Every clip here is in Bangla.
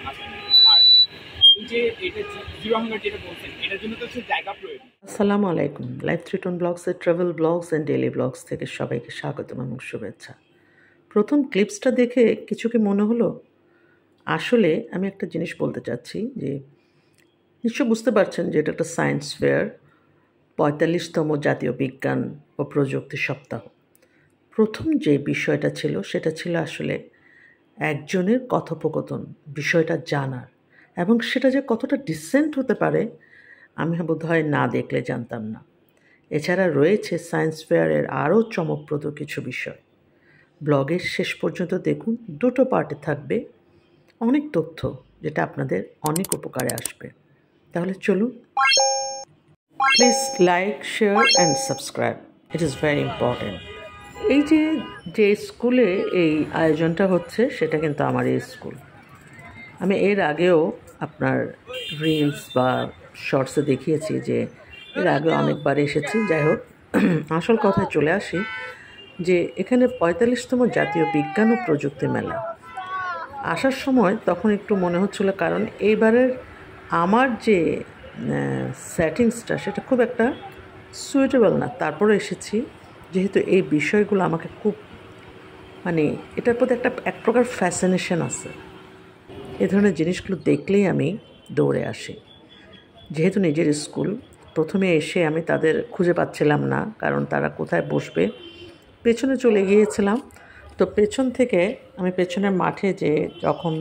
আর এই যে এটা জিরো হাঙ্গার যেটা বলছেন এটার জন্য তো হচ্ছে জায়গা প্রয়োজন। আসসালামু আলাইকুম। লাইফ 3 ব্লগসের travel blogs and daily blogs থেকে সবাইকে স্বাগতম এবং শুভেচ্ছা। প্রথম ক্লিপসটা দেখে কিছু কি মনে হলো? আসলে আমি একটা জিনিস বলতে চাচ্ছি যে নিশ্চয় বুঝতে পারছেন যে এটা একটা সায়েন্স ফেয়ার, ৪৫তম জাতীয় বিজ্ঞান ও প্রযুক্তি সপ্তাহ। প্রথম যে বিষয়টা ছিল সেটা ছিল আসলে একজনের কথোপকথন, বিষয়টা জানার, এবং সেটা যে কতটা ডিসেন্ট হতে পারে আমি বোধহয় না দেখলে জানতাম না। এছাড়া রয়েছে সায়েন্স ফেয়ারের আরও চমকপ্রদ কিছু বিষয়। ব্লগের শেষ পর্যন্ত দেখুন, দুটো পার্টে থাকবে অনেক তথ্য যেটা আপনাদের অনেক উপকারে আসবে। তাহলে চলুন, please like, share and subscribe, it is very important. এই যে স্কুলে এই আয়োজনটা হচ্ছে সেটা কিন্তু আমার এই স্কুল। আমি এর আগেও আপনার রিলস বা শর্টসে দেখিয়েছি যে এর আগেও অনেকবার এসেছি। যাই হোক, আসল কথায় চলে আসি যে এখানে ৪৫তম জাতীয় বিজ্ঞান ও প্রযুক্তি মেলা। আসার সময় তখন একটু মনে হচ্ছিল, কারণ এইবারের আমার যে সেটিংসটা সেটা খুব একটা সুইটেবল না। তারপরে এসেছি যেহেতু এই বিষয়গুলো আমাকে খুব এটার প্রতি এক প্রকার ফ্যাসিনেশন আছে। এ ধরনের জিনিসগুলো দেখলেই আমি দৌড়ে আসি। যেহেতু নিজের স্কুল, প্রথমে এসে আমি তাদের খুঁজে পাচ্ছিলাম না, কারণ তারা কোথায় বসবে। পেছনে চলে গিয়েছিলাম, তো পেছন থেকে আমি পেছনের মাঠে যে যখন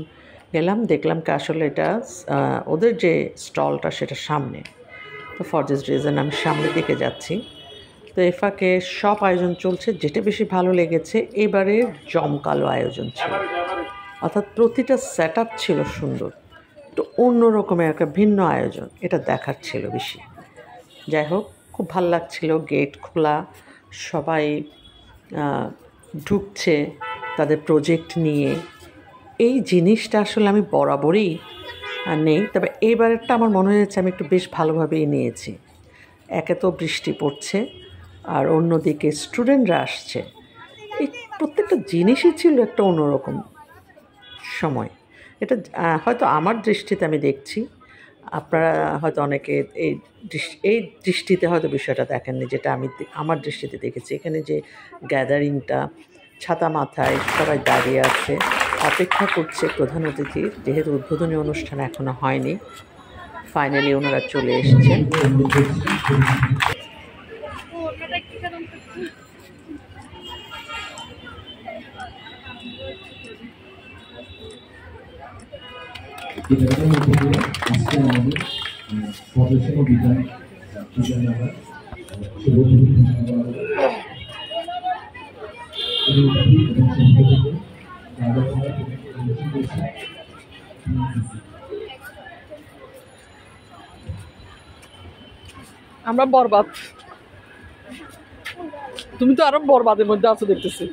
গেলাম দেখলাম কি আসলে এটা ওদের যে স্টলটা সেটা সামনে। তো ফর দিস রিজন আমি সামনের দিকে যাচ্ছি। তো এ ফাঁকে সব আয়োজন চলছে। যেটা বেশি ভালো লেগেছে, এবারে জমকালো আয়োজন ছিল, অর্থাৎ প্রতিটা সেট আপ ছিল সুন্দর, তো অন্য রকমের একটা ভিন্ন আয়োজন, এটা দেখার ছিল বেশি। যাই হোক, খুব ভাল লাগছিল। গেট খোলা, সবাই ঢুকছে তাদের প্রজেক্ট নিয়ে। এই জিনিসটা আসলে আমি বরাবরই নেই, তবে এইবারেরটা আমার মনে হয়েছে আমি একটু বেশ ভালোভাবেই নিয়েছি। একে তো বৃষ্টি পড়ছে, আর অন্যদিকে স্টুডেন্টরা আসছে। এই প্রত্যেকটা জিনিসই ছিল একটা অন্যরকম সময়। এটা হয়তো আমার দৃষ্টিতে আমি দেখছি, আপনারা হয়তো অনেকে এই দৃষ্টিতে হয়তো বিষয়টা দেখেননি, যেটা আমি আমার দৃষ্টিতে দেখেছি। এখানে যে গ্যাদারিংটা, ছাতা মাথায় সবাই দাঁড়িয়ে আছে, অপেক্ষা করছে প্রধান অতিথির। যেহেতু উদ্বোধনী অনুষ্ঠান এখনো হয়নি, ফাইনালি ওনারা চলে এসেছেন। আমরা বরবাদ, তুমি তো আরো বরবাদের মধ্যে আছো দেখতেছি।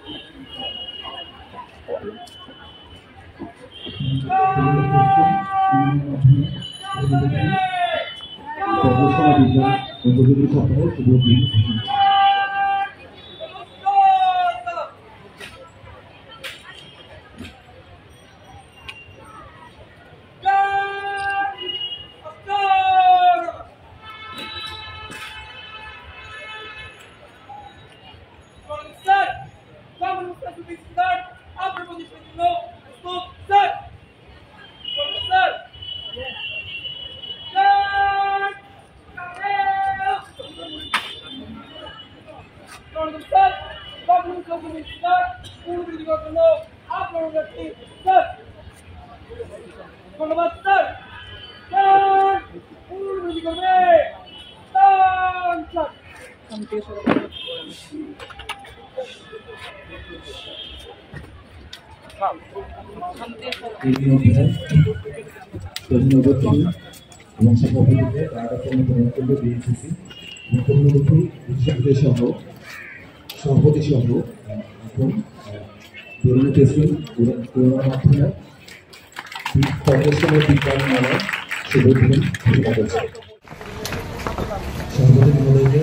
ধন্যবাদ স্যার। এবং সভাপতিকে বক্তব্য দিয়েছি সহ সভাপতি সহ এখন তরুণ প্রেসিডেন্ট ফাউন্ডেশনের বিজ্ঞান মেলার শুভ উদ্বোধন ঘোষণা করেছে। সভাপতি মহোদয়কে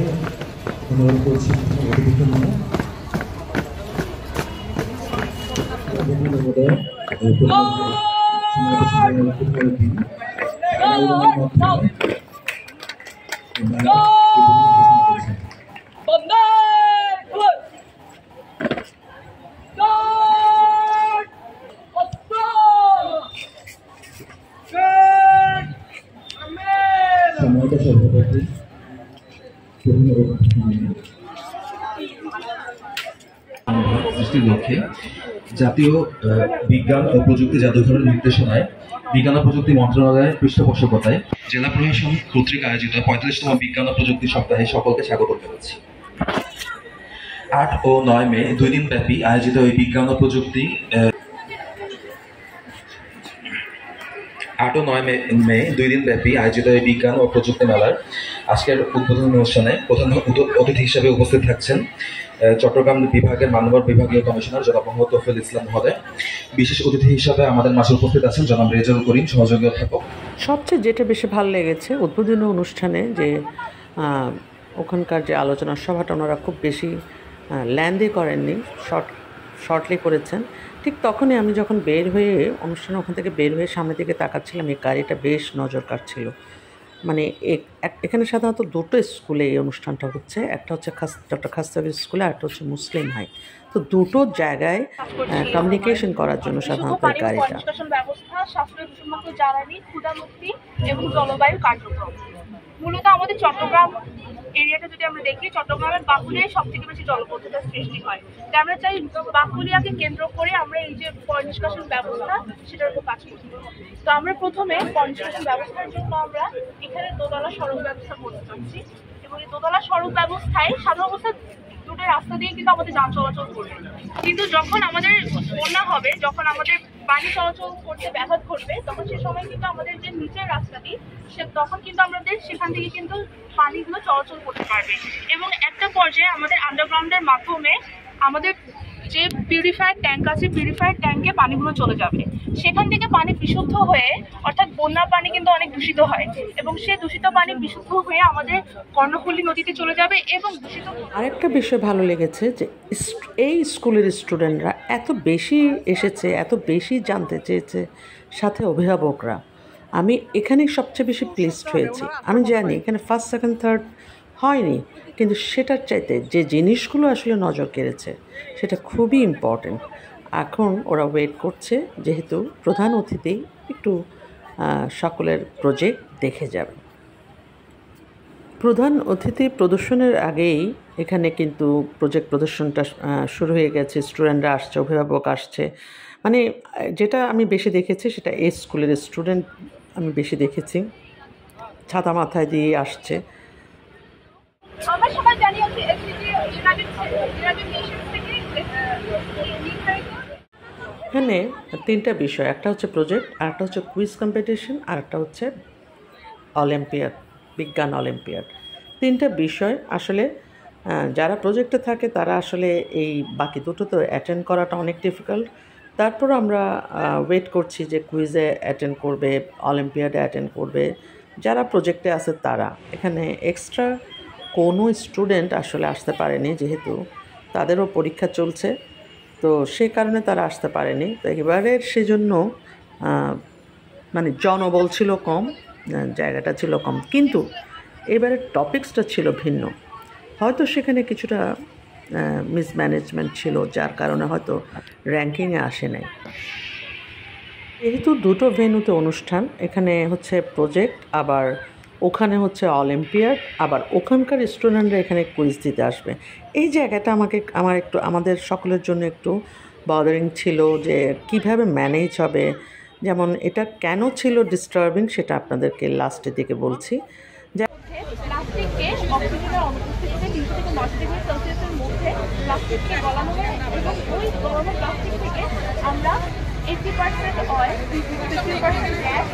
অনুরোধ করছি অধিবেশন মহোদয় সম্মানিত সভাপতি, সৃষ্টির লক্ষ্যে জাতীয় বিজ্ঞান ও প্রযুক্তি জাদুঘরের নির্দেশনায় বিজ্ঞান ও প্রযুক্তি মন্ত্রণালয়ের পৃষ্ঠপোষকতায় জেলা প্রশাসন কর্তৃক আয়োজিত 45তম বিজ্ঞান ও প্রযুক্তি সপ্তাহে সকলকে স্বাগত জানাচ্ছি। 8 ও 9 মে 2 দিন ব্যাপী আয়োজিত এই বিজ্ঞান ও প্রযুক্তি 8 ও 9 মে 2 দিন ব্যাপী আয়োজিত এই বিজ্ঞান ও প্রযুক্তি মেলার আজকের উদ্বোধন অনুষ্ঠানে প্রধান অতিথি হিসেবে উপস্থিত থাকছেন চট্টগ্রাম বিভাগের মানব বিভাগীয় কমিশনার জনাব মোহাম্মদ তৌফিকুল ইসলাম মহোদয়। বিশেষ অতিথি হিসাবে আমাদের মাঝে উপস্থিত আছেন জনাব রেজাউল করিম, সহযোগী অধ্যাপক। সবচেয়ে যেটা বেশি ভালো লেগেছে উদ্বোধনী অনুষ্ঠানে যে ওখানকার যে আলোচনা সভাটা ওনারা খুব বেশি ল্যান্ডে করেননি, শর্টলি করেছেন। ঠিক তখনই আমি যখন বের হয়ে অনুষ্ঠানে ওখান থেকে বের হয়ে সামনের দিকে তাকাচ্ছিলাম, এই গাড়িটা বেশ নজর কাটছিল। মানে এখানে সাধারণত দুটো স্কুলে এই অনুষ্ঠানটা হচ্ছে, একটা হচ্ছে ডক্টর খাস্তাগির স্কুলে, আর একটা হচ্ছে মুসলিম হাই। তো দুটো জায়গায় কমিউনিকেশন করার জন্য সাধারণত এই গাড়িটা। ব্যবস্থা, সাশ্রয়ী দূষণমুক্ত জ্বালানি, ক্ষুধামুক্তি এবং জলবায়ু কার্যক্রম। মূলত আমাদের চট্টগ্রাম এরিয়াটা যদি আমরা দেখি, চট্টগ্রামের বাকুলিয়ায় সব থেকে বেশি জলবদ্ধতার সৃষ্টি হয়। তাই আমরা চাই বাকুলিয়াকে কেন্দ্র করে আমরা এই যে পয় নিষ্কাশন ব্যবস্থা সেটার উপর কাজ করতে। তো আমরা প্রথমে পয় নিষ্কাশন ব্যবস্থার জন্য আমরা এখানে দোতলা সড়ক ব্যবস্থা করতে চাচ্ছি, এবং এই দোতলা সড়ক ব্যবস্থায় সাধারণ অবস্থায় দুটো রাস্তা দিয়ে কিন্তু আমাদের যান চলাচল করবে, কিন্তু যখন আমাদের বন্যা হবে, যখন আমাদের পানি চলাচল করতে ব্যাঘাত ঘটবে, তখন সে সময় কিন্তু আমাদের যে নিচের রাস্তাটি তখন কিন্তু আমাদের সেখান থেকে কিন্তু পানিগুলো চলাচল করতে পারবে। এবং একটা পর্যায়ে আমাদের আন্ডারগ্রাউন্ডের মাধ্যমে আমাদের যে পিউরিফায়ার ট্যাঙ্ক আছে, পিউরিফায়ার ট্যাঙ্কে পানিগুলো চলে যাবে। সেখান থেকে পানি বিশুদ্ধ হয়ে, অর্থাৎ বন্যার পানি কিন্তু অনেক দূষিত হয়, এবং সেই দূষিত পানি বিশুদ্ধ হয়ে আমাদের কর্ণফুলী নদীতে চলে যাবে। এবং দূষিত আরেকটা বিষয় ভালো লেগেছে যে এই স্কুলের স্টুডেন্টরা এত বেশি এসেছে, এত বেশি জানতে চেয়েছে, সাথে অভিভাবকরা। আমি এখানেই সবচেয়ে বেশি প্লেসড হয়েছি। আমি জানি এখানে ফার্স্ট, সেকেন্ড, থার্ড হয়নি, কিন্তু সেটার চাইতে যে জিনিসগুলো আসলে নজর কেড়েছে সেটা খুবই ইম্পর্টেন্ট। এখন ওরা ওয়েট করছে, যেহেতু প্রধান অতিথি একটু সকলের প্রজেক্ট দেখে যাবে। প্রধান অতিথি প্রদর্শনের আগেই এখানে কিন্তু প্রজেক্ট প্রদর্শনটা শুরু হয়ে গেছে। স্টুডেন্টরা আসছে, অভিভাবক আসছে। মানে যেটা আমি বেশি দেখেছি সেটা এই স্কুলের স্টুডেন্ট আমি বেশি দেখেছি, ছাতা মাথায় দিয়ে আসছে। আমরা সবাই জানি এখানে তিনটা বিষয়, একটা হচ্ছে প্রজেক্ট, আরেকটা হচ্ছে কুইজ কম্পিটিশন, আর একটা হচ্ছে অলিম্পিয়াড, বিজ্ঞান অলিম্পিয়াড। তিনটা বিষয় আসলে যারা প্রজেক্টে থাকে তারা আসলে এই বাকি দুটো তো অ্যাটেন্ড করাটা অনেক ডিফিকাল্ট। তারপর আমরা ওয়েট করছি যে কুইজে অ্যাটেন্ড করবে, অলিম্পিয়াডে অ্যাটেন্ড করবে যারা প্রজেক্টে আছে তারা। এখানে এক্সট্রা কোনো স্টুডেন্ট আসলে আসতে পারেনি, যেহেতু তাদেরও পরীক্ষা চলছে, তো সে কারণে তারা আসতে পারেনি। তো এবারের সেজন্য মানে জনবল ছিল কম, জায়গাটা ছিল কম, কিন্তু এবারের টপিকসটা ছিল ভিন্ন। হয়তো সেখানে কিছুটা মিসম্যানেজমেন্ট ছিল, যার কারণে হয়তো র্যাঙ্কিংয়ে আসে নাই। যেহেতু দুটো ভেন্যুতে অনুষ্ঠান, এখানে হচ্ছে প্রজেক্ট, আবার ওখানে হচ্ছে অলিম্পিয়াড, আবার ওখানকার স্টুডেন্টরা এখানে কুইজ দিতে আসবে। এই জায়গাটা আমাদের সকলের জন্য একটু বদারিং ছিল যে কিভাবে ম্যানেজ হবে। যেমন এটা কেন ছিল ডিস্টার্বিং সেটা আপনাদেরকে লাস্টের দিকে বলছি। প্লাস্টিককে অক্সিজেনের অনুপস্থিতিতে 300 থেকে 900 ডিগ্রি সেলসিয়াসের মধ্যে প্লাস্টিককে গলানো হয়, এবং ওই গলানো প্লাস্টিক থেকে আমরা 80% অয়েল, 50% গ্যাস।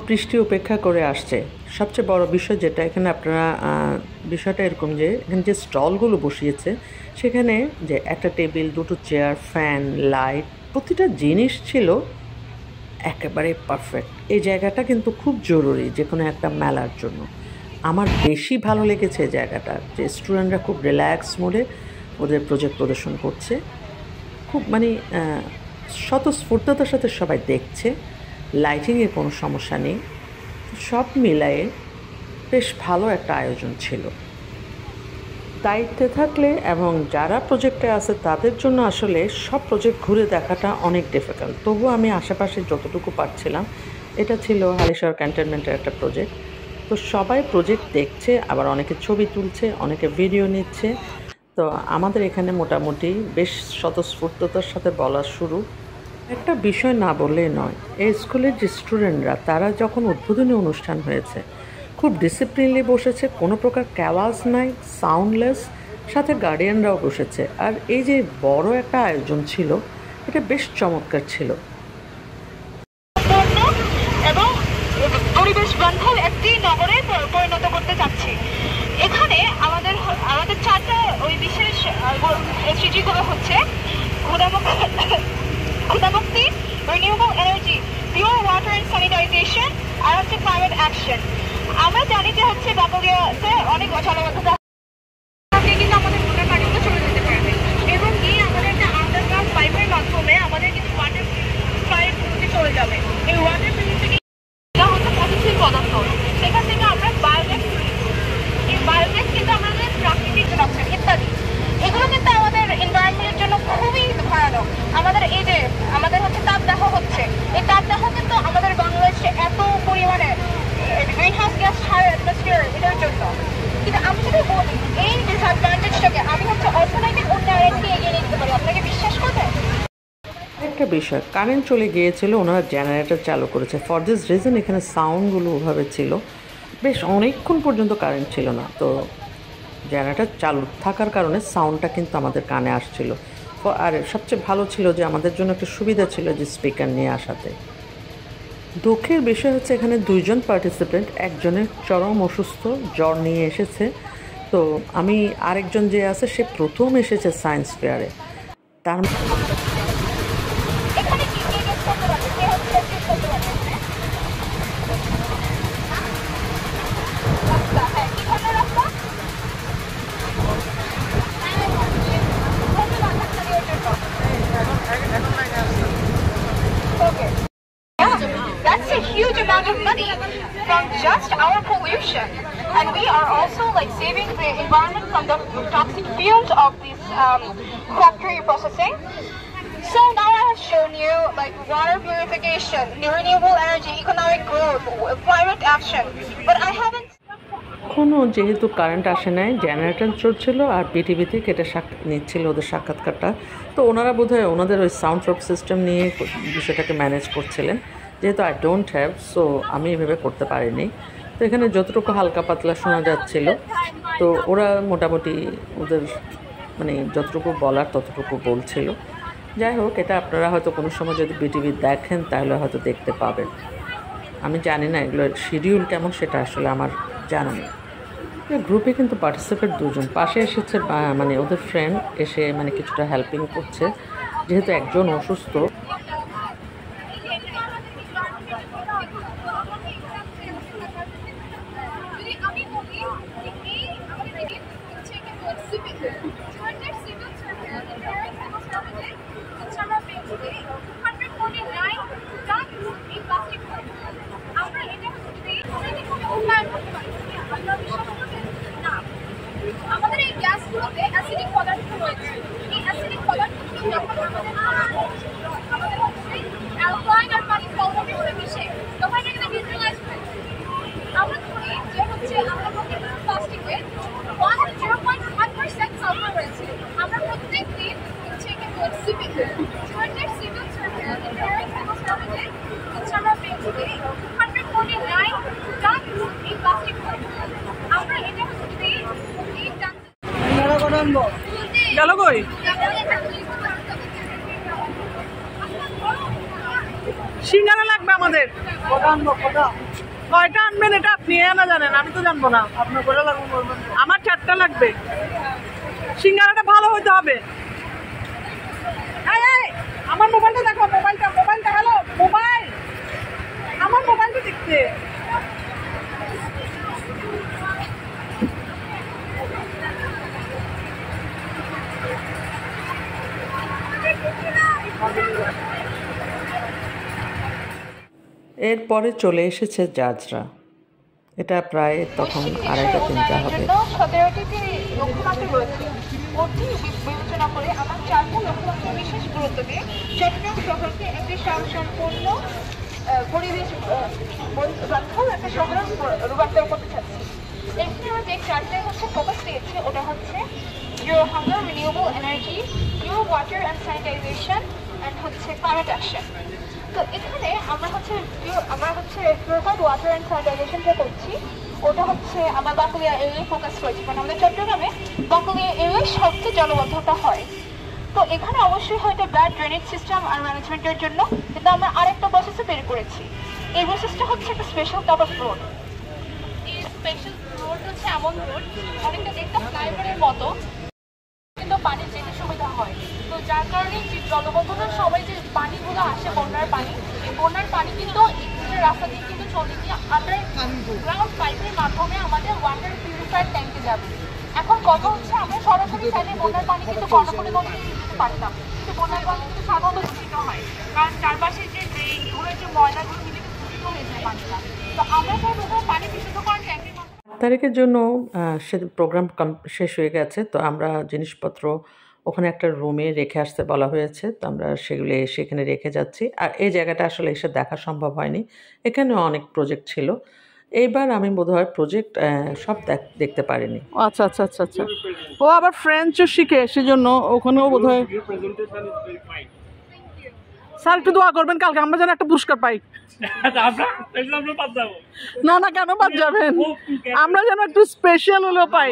বৃষ্টি উপেক্ষা করে আসছে। সবচেয়ে বড় বিষয় যেটা এখানে আপনারা বিষয়টা এরকম যে এখানে যে স্টলগুলো বসিয়েছে সেখানে যে একটা টেবিল, দুটো চেয়ার, ফ্যান, লাইট, প্রতিটা জিনিস ছিল একেবারে পারফেক্ট। এই জায়গাটা কিন্তু খুব জরুরি যে কোনো একটা মেলার জন্য। আমার বেশি ভালো লেগেছে এই জায়গাটা, যে স্টুডেন্টরা খুব রিল্যাক্স মোডে ওদের প্রজেক্ট প্রদর্শন করছে। খুব মানে স্বতঃস্ফূর্ততার সাথে সবাই দেখছে, লাইটিংয়ের কোনো সমস্যা নেই। সব মিলায়ে বেশ ভালো একটা আয়োজন ছিল। দায়িত্বে থাকলে এবং যারা প্রজেক্টে আছে তাদের জন্য আসলে সব প্রজেক্ট ঘুরে দেখাটা অনেক ডিফিকাল্ট। তবুও আমি আশেপাশে যতটুকু পারছিলাম, এটা ছিল হালিশহর ক্যান্টনমেন্টের একটা প্রজেক্ট। তো সবাই প্রজেক্ট দেখছে, আবার অনেকে ছবি তুলছে, অনেকে ভিডিও নিচ্ছে। তো আমাদের এখানে মোটামুটি বেশ স্বতঃস্ফূর্ততার সাথে বলা শুরু। একটা বিষয় না বললেই নয়, এই স্কুলের যে স্টুডেন্টরা তারা যখন উদ্বোধনী অনুষ্ঠান হয়েছে খুব ডিসিপ্লিনলি বসেছে, কোনো প্রকার ক্যাওয়াজ নাই, সাউন্ডলেস, সাথে গার্ডিয়ানরাও বসেছে। আর এই যে বড় একটা আয়োজন ছিল, এটা বেশ চমৎকার ছিল এবং পরিবেশ বান্ধব একটি নগরে পরিণত করতে যাচ্ছি। এখানে আমাদের চারটা ওই বিশেষ এসডিজিগুলো হচ্ছে ক্ষুধামুক্তি, renewable energy, pure water and sanitization, আর হচ্ছে ক্লাইমেট অ্যাকশন। আমরা জানি যে হচ্ছে বাকলিয়াতে অনেক জলাবদ্ধতা কিন্তু আমাদের ভোটার কার্ডগুলো চলে যেতে পারবে, এবং এই আমাদের একটা আন্ডারগ্রাউন্ড পাইপের মাধ্যমে আমাদের কিন্তু ওয়াটার পাইপগুলোতে চলে যাবে। এই ওয়াটার পাইপ থেকে হচ্ছে পরিশীল পদার্থ, সেখান থেকে আমরা বায়োগ্যাস তৈরি করি। এই বায়োগ্যাস কিন্তু আমাদের প্রাকৃতিক অক্সিজেন ইত্যাদি, এগুলো কিন্তু আমাদের এনভায়রনমেন্টের জন্য খুবই ভয়ানক। আমাদের এই যে আমাদের হচ্ছে তাপদাহ হচ্ছে, এই তাপদাহ কিন্তু আমাদের বাংলাদেশে এত পরিমাণে গ্রিনহাউস গ্যাস ছাড়ে অ্যাটমসফিয়ার, এটার জন্য। কিন্তু আমি যদি বলি এই ডিসঅ্যাডভান্টেজটাকে আমি হচ্ছে অর্থনৈতিক উন্নয়নের দিকে এগিয়ে নিতে পারি, আপনাকে বিশ্বাস করবেন? একটা বিষয়, কারেন্ট চলে গিয়েছিল, ওনারা জেনারেটর চালু করেছে। ফর দিস রিজন এখানে সাউন্ডগুলো ওভাবে ছিল, বেশ অনেকক্ষণ পর্যন্ত কারেন্ট ছিল না। তো জেনারেটর চালু থাকার কারণে সাউন্ডটা কিন্তু আমাদের কানে আসছিল। আর সবচেয়ে ভালো ছিল যে আমাদের জন্য একটা সুবিধা ছিল যে স্পিকার নিয়ে আসাতে। দুঃখের বিষয় হচ্ছে এখানে 2 জন পার্টিসিপেন্ট, একজনের চরম অসুস্থ, জ্বর নিয়ে এসেছে। তো আমি আরেকজন যে আছে সে প্রথম এসেছে সায়েন্স ফেয়ারে, তার এখানে কি কি গেস করতে পারবে, কে হচ্ছে গেস করতে পারবে? রাস্তা, হ্যাঁ, কি ধরনের রাস্তা? ধন্যবাদ আপনাকে এটার জন্য। Okay. That's a huge amount of money from just our pollution, and we are also like saving the environment from the toxic fumes of this factory processing. So now I have shown you like water purification, renewable energy, economic growth, climate action, but I haven't. এখনও যেহেতু কারেন্ট আসে নাই, জেনারেটর চলছিল আর পিটিভি থেকে এটা নিচ্ছিল ওদের সাক্ষাৎকারটা। তো ওনারা বোধহয় ওনাদের ওই সাউন্ড ড্রপ সিস্টেম নিয়ে বিষয়টাকে ম্যানেজ করছিলেন, যেহেতু আই ডোন্ট হ্যাভ, সো আমি এভাবে করতে পারিনি। তো এখানে যতটুকু হালকা পাতলা শোনা যাচ্ছিল, তো ওরা মোটামুটি ওদের মানে যতটুকু বলার ততটুকু বলছিল। যাই হোক, এটা আপনারা হয়তো কোনো সময় যদি বিটিভি দেখেন তাহলে হয়তো দেখতে পাবেন। আমি জানি না এগুলোর শিডিউল কেমন, সেটা আসলে আমার জানা নেই। গ্রুপে কিন্তু পার্টিসিপেট 2 জন, পাশে এসেছে মানে ওদের ফ্রেন্ড এসে মানে কিছুটা হেল্পিং করছে, যেহেতু একজন অসুস্থ। আমাদের এই গ্যাসগুলোতে অ্যাসিডিক পদার্থ রয়েছে। এই অ্যাসিডিক পদার্থগুলো যখন আমাদের হচ্ছে অ্যালকোহল আর পানি সলভেন্টে মিশে তখন এটা কিন্তু নিউট্রালাইজ হয়ে যায়। আমরা ধরি যে হচ্ছে আমরা প্লাস্টিক ওয়েস্ট 0.1% সালফার রয়েছে। আমরা প্রত্যেক দিন হচ্ছে সিভিল হচ্ছে আমরা পেয়েছি 249 টন এই প্লাস্টিক আমরা এটা হচ্ছে গেল কই? সিঙ্গারা লাগবে আমাদের। কয়টা আনবেন এটা আপনি না জানেন, আমি তো জানবো না। আপনার কয়টা লাগবে বলবেন? আমার 4টা লাগবে। সিঙ্গারাটা ভালো হইতে হবে। আমার মোবাইলটা দেখো, মোবাইলটা হ্যালো মোবাইল, আমার মোবাইলটা দেখতে। এরপরে চলে এসেছে জাজরা। এটা প্রায় তখন 2:30-3টা হবে। 17টি লক্ষ্যমাত্রা রয়েছে। অতি বিবেচনা করে আমার 4টা লক্ষ্যমাত্রা বিশেষ গুরুত্ব দিয়ে চট্টগ্রাম শহরকে একটি স্বয়ংসম্পূর্ণ পরিবেশ বান্ধব একটা শহর রূপান্তর করতে চাচ্ছি। এখানে আমরা যে 4টায় হচ্ছে ফোকাস দিয়েছি ওটা হচ্ছে zero hunger, renewable energy, pure water and sanitisation and হচ্ছে ক্লাইমেট অ্যাকশন। তো এখানে আমরা হচ্ছে পিউরিফাইড ওয়াটার অ্যান্ড স্যানিটাইজেশনটা করছি। ওটা হচ্ছে আমার বাকলিয়া এরিয়ায় ফোকাস করেছি, কারণ আমাদের চট্টগ্রামে বাকলিয়া এরিয়ায় সবচেয়ে জলবদ্ধতা হয়। তো এখানে অবশ্যই হয়তো ব্যাড ড্রেনেজ সিস্টেম আর ম্যানেজমেন্টের জন্য কিন্তু আমরা আরেকটা প্রসেসও বের করেছি। এই প্রসেসটা হচ্ছে একটা স্পেশাল টাইপ অফ রোড। এই স্পেশাল রোড হচ্ছে এমন রোড অনেকটা দেখতে ফ্লাইওভারের মতো, কিন্তু পানির যেতে সুবিধা হয়। তো যার কারণে যে জলবদ্ধতার সময় যে পানিগুলো আসে, বন্যার পানি, এই বন্যার পানি কিন্তু এই রাস্তা দিয়ে কিন্তু চলে গিয়ে আন্ডারগ্রাউন্ড পাইপের মাধ্যমে আমাদের ওয়াটার পিউরিফায়ার ট্যাঙ্কে যাবে। এখন কথা হচ্ছে আমরা সরাসরি চাইলে বন্যার পানি কিন্তু কর্ণফুলী নদীতে দিতে পারতাম, কিন্তু বন্যার পানি কিন্তু সাধারণত দূষিত হয়, কারণ চারপাশে যে ড্রেনগুলোর যে ময়লাগুলো মিলে দূষিত হয়ে যায় পানিটা। তো আমরা চাইবো পানি বিশুদ্ধকরণ ট্যাঙ্কের তারিখের জন্য সে প্রোগ্রাম শেষ হয়ে গেছে। তো আমরা জিনিসপত্র ওখানে একটা রুমে রেখে আসতে বলা হয়েছে। তো আমরা সেগুলো সেখানে রেখে যাচ্ছি। আর এই জায়গাটা আসলে এসে দেখা সম্ভব হয়নি, এখানেও অনেক প্রজেক্ট ছিল। এইবার আমি বোধহয় প্রজেক্ট সব দেখতে পারিনি। আচ্ছা আচ্ছা আচ্ছা আচ্ছা, ও আবার ফ্রেঞ্চও শিখে, সেজন্য ওখানেও বোধহয়। Your presentation is very fine. Sir একটু দোয়া করবেন কালকে আমরা যেন একটা পুরস্কার পাই। আমরা বাদ যাবো। না না, কেন বাদ যাবেন, আমরা যেন একটু স্পেশাল হলেও পাই।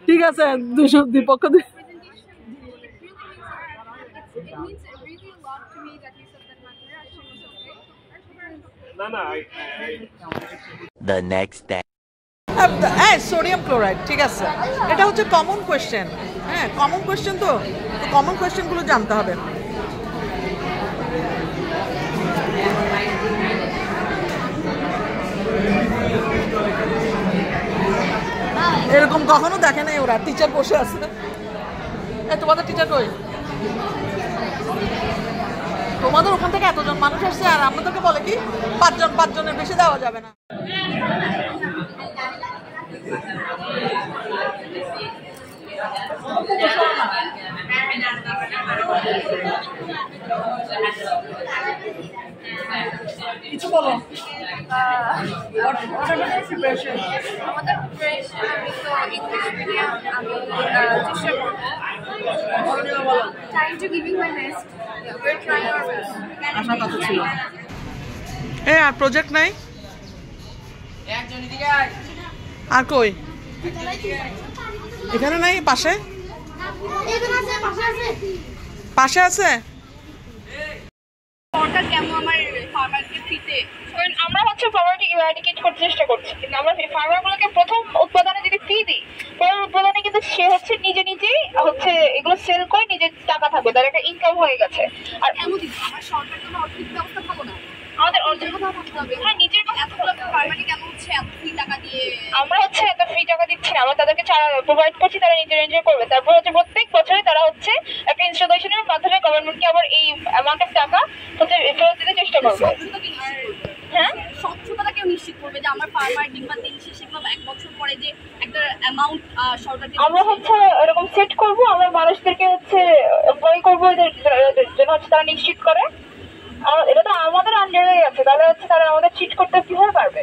ঠিক আছে, দ্বিপক্ষ It means really a lot to me that you said that matter. না না, The next day. Sodium chloride, ঠিক আছে, এটা হচ্ছে কমন কোয়েশ্চেন। হ্যাঁ, কমন কোয়েশ্চেন, তো কমন কোয়েশ্চেনগুলো জানতে হবে। এরকম কখনো দেখে নাই ওরা, টিচার বসে আছে। তোমাদের টিচার কই? তোমাদের ওখান থেকে এতজন মানুষ আসছে, আর আমাদেরকে বলে কি 5জনের বেশি দেওয়া যাবে না। কিছু বলো। আমাদের প্রিপারেশন আমি তো ইংলিশ মিডিয়াম, আমি চেষ্টা করবো trying to giving my best. Yeah, we're trying our best. আশা কথা ছিল। আর প্রজেক্ট নাই? আর কই? এখানে নাই, পাশে পাশে আছে। সরকার কেমন আমার ফার্মারকে ফ্রিতে, কারণ আমরা হচ্ছে পভার্টি ইরাডিকেট করতে চেষ্টা করছি, কিন্তু আমরা ফার্মারগুলোকে প্রথম উৎপাদনে যদি ফ্রি দিই, পরের উৎপাদনে কিন্তু সে হচ্ছে নিজেই হচ্ছে এগুলো সেল করে নিজের টাকা থাকবে, তার একটা ইনকাম হয়ে গেছে। আর এমন আমার সরকার কোনো অর্থনৈতিক ব্যবস্থা ভালো না, আমাদের অর্জন কোথাও থাকতে হবে। হ্যাঁ, নিজের এতগুলো ফার্মারকে কেন হচ্ছে এত ফ্রি টাকা দিয়ে, আমরা হচ্ছে এত ফ্রি টাকা দিচ্ছি না, আমরা তাদেরকে প্রোভাইড করছি, তারা নিজের এনজয় করবে। তারপর হচ্ছে প্রত্যেক বছরে তারা হচ্ছে একটা ইনস্টলেশনের মাধ্যমে গভর্নমেন্টকে আবার এই অ্যামাউন্ট অফ টাকা হচ্ছে ফেরত দিতে চেষ্টা করবে। হ্যাঁ, স্বচ্ছতাটা কেউ নিশ্চিত করবে যে আমার ফার্মার কিংবা দিন শেষে কিংবা 1 বছর পরে যে একটা অ্যামাউন্ট সরকারকে আমরা হচ্ছে এরকম সেট করব, আমরা মানুষদেরকে হচ্ছে এমপ্লয় করবো এদের জন্য হচ্ছে তারা নিশ্চিত করে। এটা তো আমাদের আন্ডারে আছে, তাহলে হচ্ছে তারা আমাদের চিট করতে কিভাবে পারবে?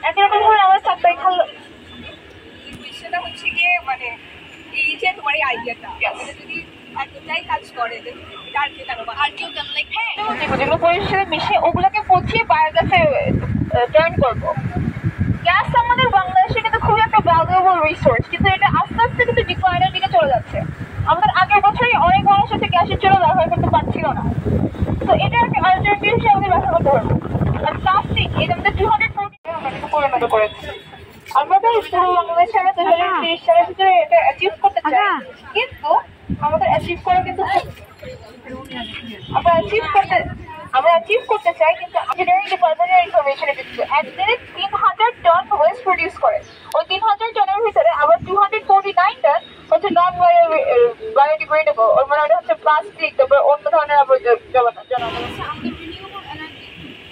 একই রকম ভাবে আমরা চাকরি খাল, সেটা হচ্ছে গিয়ে মানে এই যে তোমার এই আইডিয়াটা যদি এতটাই কাজ করে আর কেউ কেন লাইক হ্যাঁ যেগুলো পরিবেশের মিশে ওগুলোকে পচিয়ে বায়োগ্যাসে টার্ন করবো। গ্যাস আমাদের বাংলাদেশে কিন্তু খুবই একটা ভ্যালুয়েবল রিসোর্স, কিন্তু এটা আস্তে আস্তে কিন্তু ডিক্লাইনের দিকে চলে যাচ্ছে। আমাদের আগের বছরই অনেক মানুষ হচ্ছে গ্যাসের চুলা ব্যবহার করতে পারছিল না, তো এটা একটা অল্টারনেটিভ হিসেবে আমাদের ব্যবহার করতে পারবো। আর প্লাস্টিক এটা আমাদের 240 পরিণত করেছে। আমরা তো পুরো বাংলাদেশে আমরা 2030 সালের ভিতরে এটা অ্যাচিভ করতে চাই, কিন্তু আমাদের অ্যাচিভ করা কিন্তু আমরা অ্যাচিভ করতে চাই, কিন্তু ইঞ্জিনিয়ারিং ডিপার্টমেন্টের ইনফরমেশনে দিচ্ছে একদিনে 3,000 টন ওয়েস্ট প্রডিউস করে। ওই 3,000 টনের ভিতরে আবার 249 টন হচ্ছে নন বায়োডিগ্রেডেবল, ওর মানে ওটা হচ্ছে প্লাস্টিক, তারপর অন্য ধরনের আবর্জনা। আমাদের রিনিউয়েবল এনার্জি,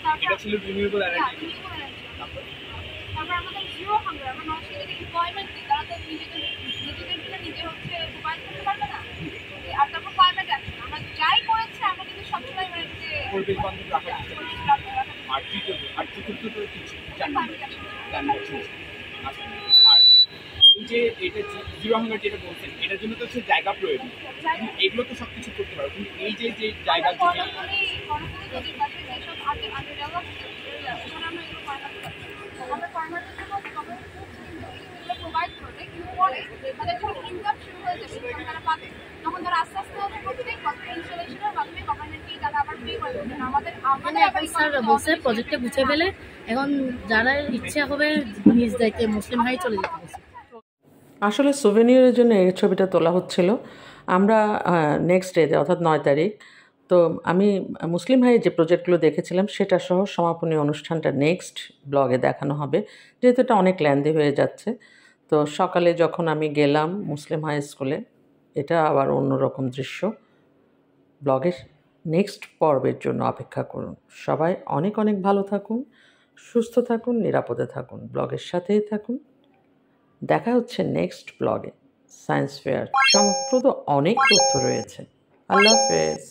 তার এটা ছিল রিনিউয়েবল এনার্জি। তারপর আমাদের জিরো হাঙ্গার, আমরা মানুষকে যদি এমপ্লয়মেন্ট দিই তারা তো নিজেদের জন্য নিজে হচ্ছে প্রোভাইড করতে পারবে না। আর তারপর ক্লাইমেট অ্যাকশন, আমরা যাই করেছি আমরা কিন্তু সবসময় মানে যে পরিবেশ বান্ধব রাখার চেষ্টা করছি। আর চতুর্থ তো কিছু ক্লাইমেট অ্যাকশন। আচ্ছা, আর এই যে এটা জিরো হাঙ্গার যেটা বলছেন এটার জন্য তো হচ্ছে জায়গা প্রয়োজন, এগুলো তো সব কিছু করতে পারো, কিন্তু এই যে যে জায়গা গণপলি নদীর পাশে যেসব আন্ডারডেভেলপ এরিয়া ওখানে আমরা এগুলো ফার্মার করতে পারি। আমরা ফার্মারদের জন্য গভর্নমেন্ট এগুলো প্রোভাইড করবে, কিন্তু পরে তাদের যখন ইনকাম শুরু হয়ে যাবে, যখন তারা পাবে তখন তারা আস্তে আস্তে প্রত্যেক বছর ইনস্টলেশনের মাধ্যমে গভর্নমেন্টকেই তারা আবার পে করে দেবেন। আমাদের এখন স্যার বলছে প্রজেক্টে গুছিয়ে ফেলে, এখন যারা ইচ্ছা হবে নিজ দায়িত্বে মুসলিম ভাই চলে যেতে বলছে। আসলে সুভেনিয়ারের জন্য এই ছবিটা তোলা হচ্ছিল। আমরা নেক্সট ডেতে অর্থাৎ 9 তারিখ, তো আমি মুসলিম ভাইয়ের যে প্রজেক্টগুলো দেখেছিলাম সেটা সহ সমাপনী অনুষ্ঠানটা নেক্সট ব্লগে দেখানো হবে, যেহেতু এটা অনেক ল্যান্দি হয়ে যাচ্ছে। তো সকালে যখন আমি গেলাম মুসলিম হাই স্কুলে, এটা আবার অন্যরকম দৃশ্য। ব্লগের নেক্সট পর্বের জন্য অপেক্ষা করুন। সবাই অনেক অনেক ভালো থাকুন, সুস্থ থাকুন, নিরাপদে থাকুন, ব্লগের সাথেই থাকুন। দেখা হচ্ছে নেক্সট ব্লগে। সায়েন্স ফেয়ার চমকপ্রদ অনেক তথ্য রয়েছে। আল্লাহ হাফেজ।